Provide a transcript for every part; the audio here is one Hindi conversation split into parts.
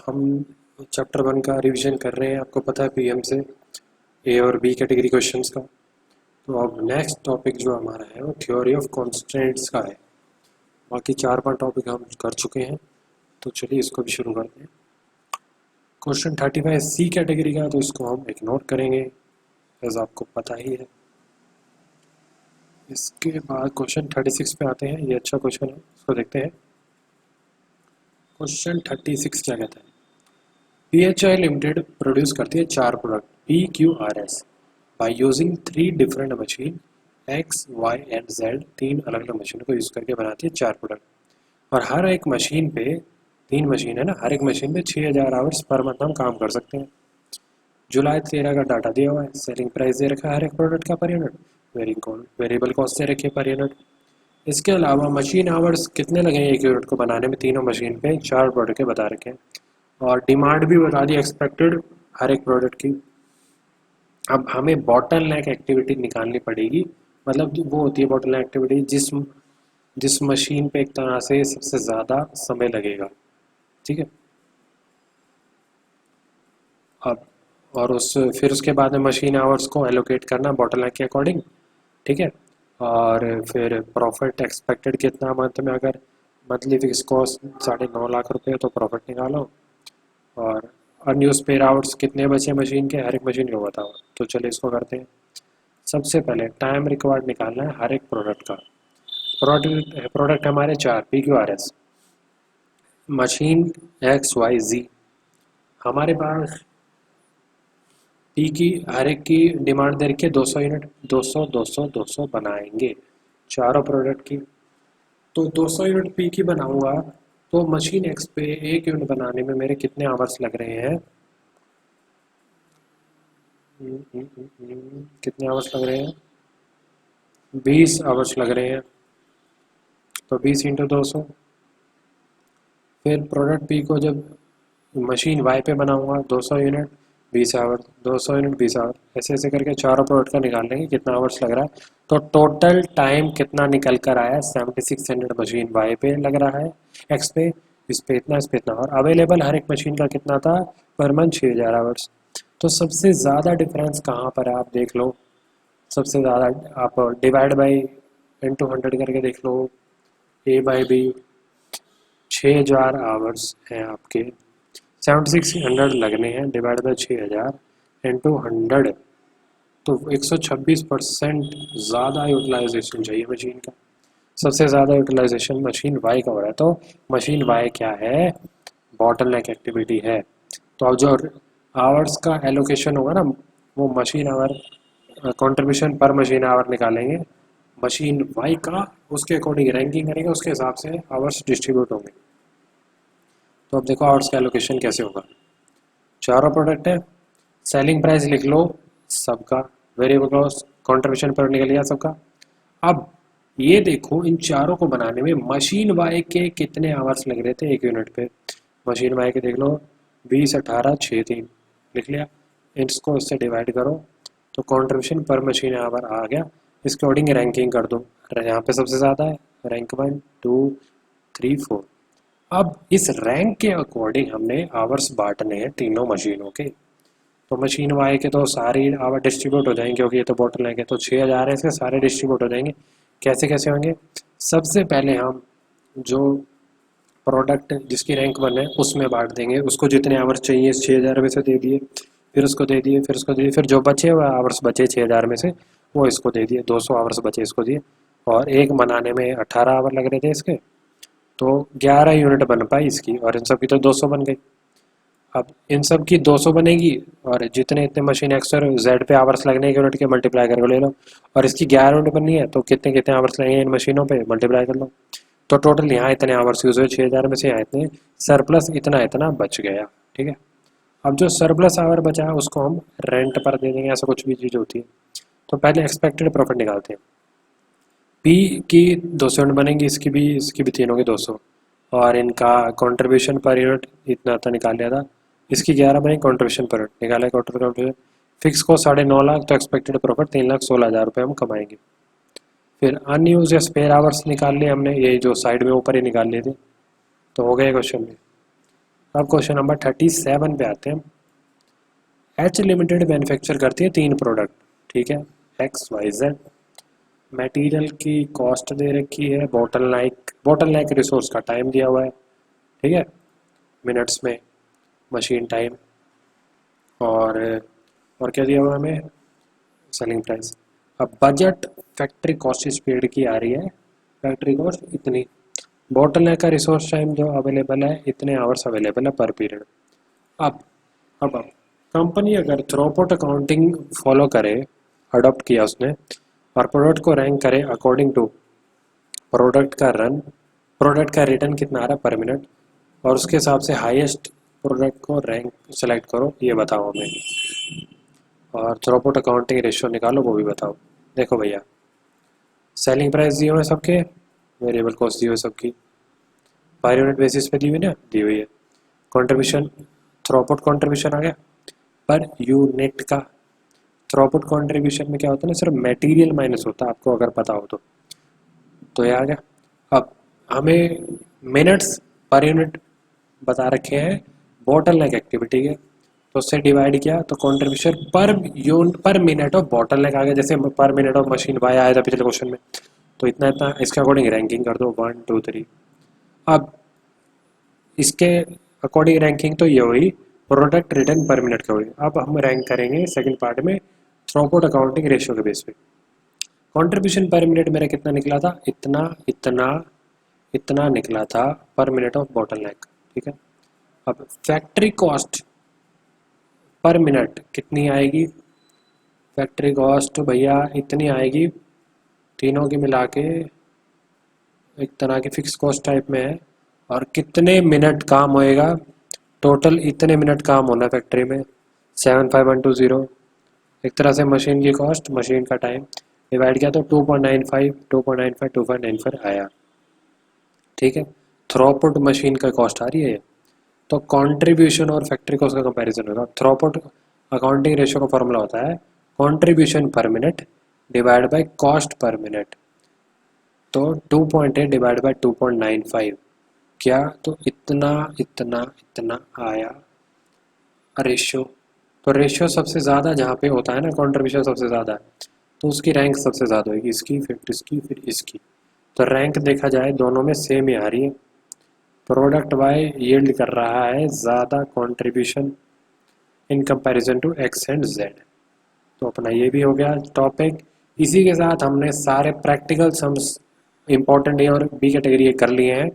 हम चैप्टर 1 का रिवीजन कर रहे हैं। आपको पता है पीएम से ए और बी कैटेगरी क्वेश्चंस का। तो अब नेक्स्ट टॉपिक जो हमारा है वो थ्योरी ऑफ कॉन्स्टेंट्स का है। बाकी 4-5 टॉपिक हम कर चुके हैं, तो चलिए इसको भी शुरू करते हैं। क्वेश्चन 35 सी कैटेगरी का, तो इसको हम इग्नोर करेंगे एज आपको पता ही है। इसके बाद क्वेश्चन 36 पे आते हैं। ये अच्छा क्वेश्चन है, इसको देखते हैं। क्वेश्चन 36 क्या कहता है? PHI लिमिटेड प्रोड्यूस करती है 4 product PQRS by using 3 different machine X, Y and Z। 3 अलग अलग मशीनों को यूज़ करके बनाती है 4 प्रोडक्ट, और हर एक मशीन पे 3 मशीन है ना, हर एक मशीन पे 6000 आवर्स पर मंथ हम काम कर सकते हैं। जुलाई 13 का डाटा दिया हुआ है। सेलिंग प्राइस दे रखा है हर एक प्रोडक्ट का पर यूनिट। वेरिएबल कॉस्ट दे रखी है पर यूनिट। इसके अलावा मशीन आवर्स कितने लगे एक यूनिट को बनाने में, तीनों मशीन पे 4 प्रोडक्ट के बता रखे हैं, और डिमांड भी बता दी एक्सपेक्टेड हर एक प्रोडक्ट की। अब हमें बॉटल नेक एक्टिविटी निकालनी पड़ेगी, मतलब वो होती है बॉटल नेक एक्टिविटी जिस मशीन पे एक तरह से सबसे ज़्यादा समय लगेगा। ठीक है। अब और फिर उसके बाद में मशीन आवर्स को एलोकेट करना बॉटल नेक के अकॉर्डिंग। ठीक है। और फिर प्रॉफिट एक्सपेक्टेड कितना मंथ में, अगर मंथली फिक्स कॉस्ट 9.5 लाख रुपये तो प्रॉफिट निकालो। और अनयूज पेयर आवर्स कितने बचे मशीन के, हर एक मशीन को बताओ। तो चलिए इसको करते हैं। सबसे पहले टाइम रिक्वायर्ड निकालना है हर एक प्रोडक्ट का। प्रोडक्ट हमारे 4 PQRS। मशीन XYZ हमारे पास पी की हर एक की डिमांड दे रखी है 200 यूनिट। 200 200 200 बनाएंगे चारों प्रोडक्ट की। तो 200 यूनिट पी की बनाऊंगा तो मशीन एक्स पे एक यूनिट बनाने में मेरे कितने आवर्स लग रहे हैं? कितने आवर्स लग रहे हैं? 20 आवर्स लग रहे हैं। तो 20 इंटू 200। फिर प्रोडक्ट पी को जब मशीन वाई पे बनाऊंगा 200 यूनिट 20 आवर, 200 यूनिट 20 आवर, ऐसे ऐसे करके चारों प्रोडक्ट का निकाल लेंगे कितना आवर्स लग रहा है। तो टोटल टाइम कितना निकल कर आया? 7600 मशीन वाई पे लग रहा है, एक्स पे, इस पे इतना, इस पे इतना, और अवेलेबल हर एक मशीन का कितना था पर मंथ 6000 आवर्स। तो सबसे ज़्यादा डिफरेंस कहाँ पर है आप देख लो। सबसे ज़्यादा आप डिवाइड बाई इंटू 100 करके देख लो। ए बाई बी 6000 आवर्स हैं आपके, 7600 लगने हैं, डिवाइड बाई 6000 इंटू 100। तो 126% ज़्यादा यूटिलाइजेशन चाहिए मशीन का। सबसे ज़्यादा यूटिलाइजेशन मशीन वाई का हो रहा है। तो मशीन वाई क्या है? बॉटल नेक एक्टिविटी है। तो अब जो आवर्स का एलोकेशन होगा ना, वो मशीन आवर कंट्रीब्यूशन पर मशीन आवर निकालेंगे मशीन वाई का, उसके अकॉर्डिंग रैंकिंग करेंगे, उसके हिसाब से आवर्स डिस्ट्रीब्यूट होंगे। तो अब देखो आवर्स का एलोकेशन कैसे होगा। चारों प्रोडक्ट है, सेलिंग प्राइस लिख लो सबका, वेरिएबल कॉस्ट कंट्रीब्यूशन पर निकल गया सबका। अब ये देखो इन चारों को बनाने में मशीन वाई के कितने आवर्स लग रहे थे एक यूनिट पे। मशीन वाई के देख लो 20 18 6 3 लिख लिया। इसको इससे डिवाइड करो तो कंट्रीब्यूशन पर मशीन आवर आ गया। इसके अकॉर्डिंग रैंकिंग कर दो। यहाँ पे सबसे ज़्यादा है, रैंक 1 2 3 4। अब इस रैंक के अकॉर्डिंग हमने आवर्स बांटने हैं तीनों मशीनों के। तो मशीन वाई के तो सारे आवर डिस्ट्रीब्यूट हो जाएंगे, क्योंकि ये तो बॉटल है, तो 6000 है, इसके सारे डिस्ट्रीब्यूट हो जाएंगे। कैसे कैसे होंगे? सबसे पहले हम जो प्रोडक्ट जिसकी रैंक 1 है उसमें बांट देंगे, उसको जितने आवर्स चाहिए 6000 में से दे दिए, फिर उसको दे दिए, फिर उसको दे दिए, फिर जो बचे हुए आवर्स बचे 6000 में से वो इसको दे दिए, 200 आवर्स बचे इसको दिए। और एक बनाने में 18 आवर लग रहे थे इसके, तो 11 यूनिट बन पाई इसकी, और इन सब की तो 200 बन गई। अब इन सब की 200 बनेगी, और जितने इतने मशीन एक्स और जेड पे आवर्स लगने एक यूनिट के मल्टीप्लाई करके ले लो, और इसकी 11 यूनिट बननी है तो कितने कितने आवर्स लगेंगे इन मशीनों पे मल्टीप्लाई कर लो। तो टोटल यहाँ इतने आवर्स यूज़ हुए 6000 में से, यहाँ इतने सरप्लस इतना इतना बच गया। ठीक है। अब जो सरप्लस आवर बचा है उसको हम रेंट पर दे देंगे, ऐसा कुछ भी चीज़ होती है। तो पहले एक्सपेक्टेड प्रॉफिट निकालते हैं। पी की 200 यूनिट बनेंगी, इसकी भी तीनों की 200, और इनका कंट्रीब्यूशन पर यूनिट इतना था निकाल लिया था। इसकी 11 बनी कंट्रीब्यूशन पर यूनिट निकाला, कंट्रीब्यूशन फिक्स को 9.5 लाख, तो एक्सपेक्टेड प्रॉफिट 3,16,000 रुपये हम कमाएंगे। फिर अनयूज या स्पेयर आवर्स निकाल लिए हमने, ये जो साइड में ऊपर ही निकाल लिए थे, तो हो गए क्वेश्चन में। अब क्वेश्चन नंबर 37 पे आते हैं। एच लिमिटेड मैन्युफैक्चर करती है 3 प्रोडक्ट, ठीक है, एक्स वाई जेड। मटेरियल की कॉस्ट दे रखी है, बॉटल लाइक रिसोर्स का टाइम दिया हुआ है, ठीक है, मिनट्स में मशीन टाइम, और और क्या दिया हुआ है हमें, सेलिंग प्राइस। अब बजट फैक्ट्री कॉस्ट इस पीरियड की आ रही है, फैक्ट्री कॉस्ट इतनी, बॉटल नेक का रिसोर्स टाइम जो अवेलेबल है इतने आवर्स अवेलेबल है पर पीरियड। अब अब कंपनी अगर थ्रूपुट अकाउंटिंग फॉलो करे, अडॉप्ट किया उसने, और प्रोडक्ट को रैंक करे अकॉर्डिंग टू प्रोडक्ट का रिटर्न कितना आ रहा है पर मिनट, और उसके हिसाब से हाईएस्ट प्रोडक्ट को रैंक सेलेक्ट करो, ये बताओ हमें, और थ्रूपुट अकाउंटिंग रेशियो निकालो वो भी बताओ। देखो भैया, सेलिंग प्राइस दिए हुए सबके, वेरिएबल कॉस्ट दी हुई सबकी, पर यूनिट बेसिस पे दी हुई ना, दी हुई है। कंट्रीब्यूशन, थ्रूपुट कंट्रीब्यूशन आ गया पर यूनिट का। थ्रूपुट कंट्रीब्यूशन में क्या होता है ना, सिर्फ मटेरियल माइनस होता है, आपको अगर पता हो तो ये आ गया। अब हमें मिनट्स पर यूनिट बता रखे हैं बॉटल नेक एक्टिविटी के, तो उससे डिवाइड किया तो contribution per minute of bottleneck आ गया, जैसे पर मिनट ऑफ मशीन वाई आया था पिछले क्वेश्चन में, तो इतना इतना इसके अकॉर्डिंग रैंकिंग कर दो 1 2 3। अब इसके अकॉर्डिंग रैंकिंग तो ये हुई प्रोडक्ट रिटर्न पर मिनट का हुई। अब हम रैंक करेंगे सेकंड पार्ट में थ्रूपुट अकाउंटिंग रेशियो के बेस पे। कंट्रीब्यूशन पर मिनट मेरा कितना निकला था, इतना इतना इतना निकला था पर मिनट ऑफ बॉटल नेक, ठीक है। अब फैक्ट्री कॉस्ट पर मिनट कितनी आएगी, फैक्ट्री कॉस्ट भैया इतनी आएगी, तीनों की मिला के एक तरह की फिक्स कॉस्ट टाइप में है, और कितने मिनट काम होएगा, टोटल इतने मिनट काम होना फैक्ट्री में 75120, एक तरह से मशीन की कॉस्ट, मशीन का टाइम डिवाइड किया तो 2.95 आया, ठीक है। थ्रूपुट मशीन का कॉस्ट आ रही है, तो कंट्रीब्यूशन और फैक्ट्री कॉस्ट का कंपैरिजन होगा। थ्रूपुट अकाउंटिंग रेशियो का फॉर्मूला होता है contribution per minute divide by cost per minute, तो 2.8 डिवाइड बाय 2.95 क्या, तो इतना इतना इतना आया रेशियो। तो रेशियो सबसे ज़्यादा जहाँ पे होता है ना, कंट्रीब्यूशन सबसे ज़्यादा है, तो उसकी रैंक सबसे ज़्यादा होगी, इसकी फिर इसकी फिर इसकी। तो रैंक देखा जाए दोनों में सेम ही आ रही है, प्रोडक्ट वाई यील्ड कर रहा है ज़्यादा contribution in comparison to X and Z. तो अपना ये भी हो गया टॉपिक। इसी के साथ हमने सारे प्रैक्टिकल सम्स इंपॉर्टेंट ए और बी कैटेगरी के कर लिए हैं।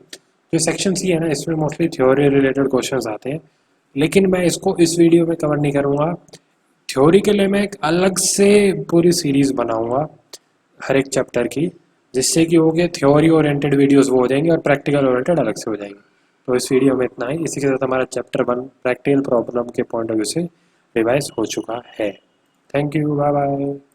जो सेक्शन सी है ना, इसमें मोस्टली थ्योरी रिलेटेड क्वेश्चंस आते हैं, लेकिन मैं इसको इस वीडियो में कवर नहीं करूँगा। थ्योरी के लिए मैं एक अलग से पूरी सीरीज़ बनाऊँगा हर एक चैप्टर की, जिससे कि हो गए थ्योरी ओरिएंटेड वीडियोस वो हो जाएंगे और प्रैक्टिकल ओरिएंटेड अलग से हो जाएंगे। तो इस वीडियो में इतना ही। इसी के साथ हमारा चैप्टर 1 प्रैक्टिकल प्रॉब्लम के पॉइंट ऑफ व्यू से रिवाइज हो चुका है। Thank you, bye bye.